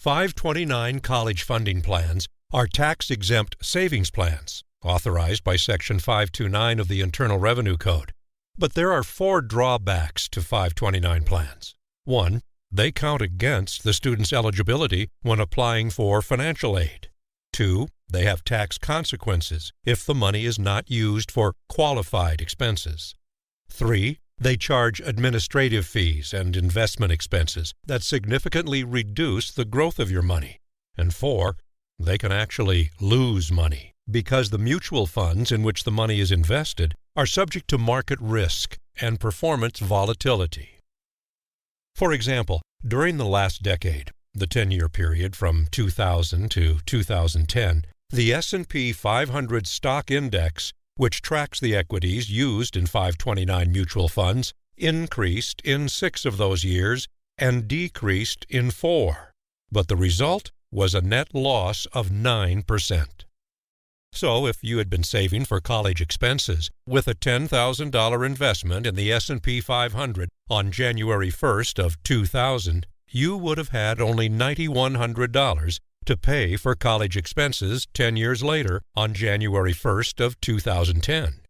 529 college funding plans are tax-exempt savings plans, authorized by Section 529 of the Internal Revenue Code. But there are 4 drawbacks to 529 plans. 1. They count against the student's eligibility when applying for financial aid. 2. They have tax consequences if the money is not used for qualified expenses. 3. They charge administrative fees and investment expenses that significantly reduce the growth of your money. And 4. They can actually lose money because the mutual funds in which the money is invested are subject to market risk and performance volatility. For example, during the last decade, the 10-year period from 2000 to 2010, the S&P 500 stock index, which tracks the equities used in 529 mutual funds, increased in 6 of those years and decreased in 4. But the result was a net loss of 9%. So if you had been saving for college expenses with a $10,000 investment in the S&P 500 on January 1st of 2000, you would have had only $9,100 to pay for college expenses 10 years later on January 1st of 2010.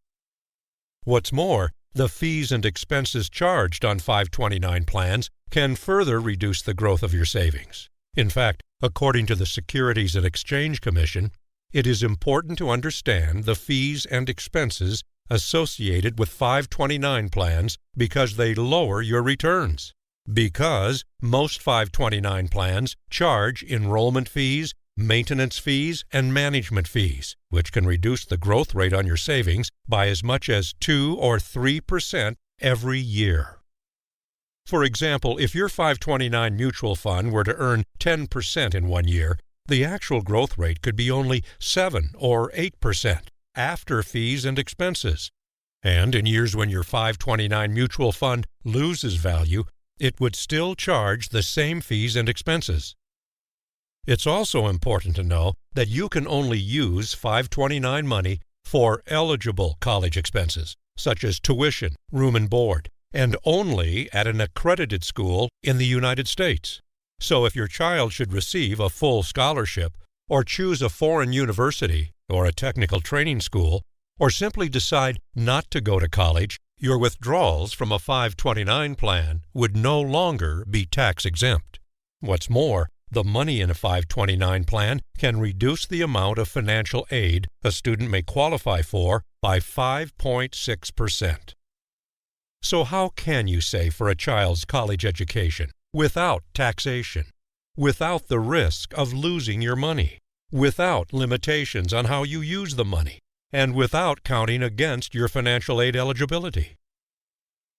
What's more, the fees and expenses charged on 529 plans can further reduce the growth of your savings. In fact, according to the Securities and Exchange Commission, it is important to understand the fees and expenses associated with 529 plans because they lower your returns. Because most 529 plans charge enrollment fees, maintenance fees, and management fees, which can reduce the growth rate on your savings by as much as 2 or 3% every year. For example, if your 529 mutual fund were to earn 10% in 1 year, the actual growth rate could be only 7 or 8% after fees and expenses. And in years when your 529 mutual fund loses value, it would still charge the same fees and expenses. It's also important to know that you can only use 529 money for eligible college expenses, such as tuition, room and board, and only at an accredited school in the United States. So if your child should receive a full scholarship, or choose a foreign university or a technical training school, or simply decide not to go to college, your withdrawals from a 529 plan would no longer be tax-exempt. What's more, the money in a 529 plan can reduce the amount of financial aid a student may qualify for by 5.6%. So how can you save for a child's college education without taxation, without the risk of losing your money, without limitations on how you use the money, and without counting against your financial aid eligibility?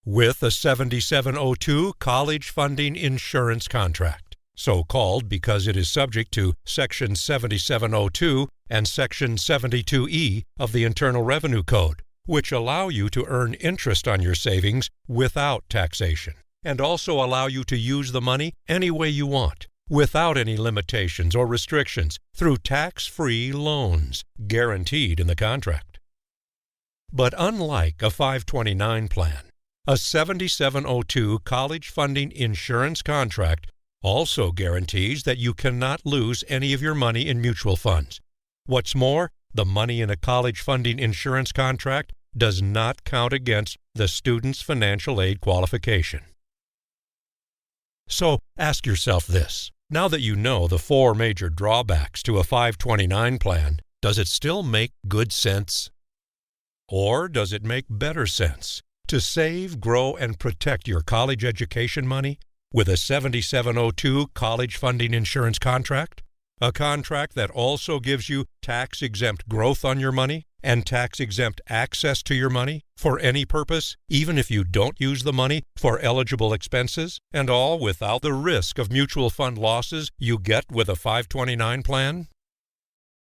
With a 7702 college funding insurance contract, so called because it is subject to Section 7702 and Section 72E of the Internal Revenue Code, which allow you to earn interest on your savings without taxation, and also allow you to use the money any way you want, without any limitations or restrictions, through tax-free loans, guaranteed in the contract. But unlike a 529 plan, a 7702 college funding insurance contract also guarantees that you cannot lose any of your money in mutual funds. What's more, the money in a college funding insurance contract does not count against the student's financial aid qualification. So ask yourself this. Now that you know the 4 major drawbacks to a 529 plan, does it still make good sense? Or does it make better sense to save, grow, and protect your college education money with a 7702 college funding insurance contract? A contract that also gives you tax-exempt growth on your money and tax-exempt access to your money for any purpose, even if you don't use the money for eligible expenses, and all without the risk of mutual fund losses you get with a 529 plan?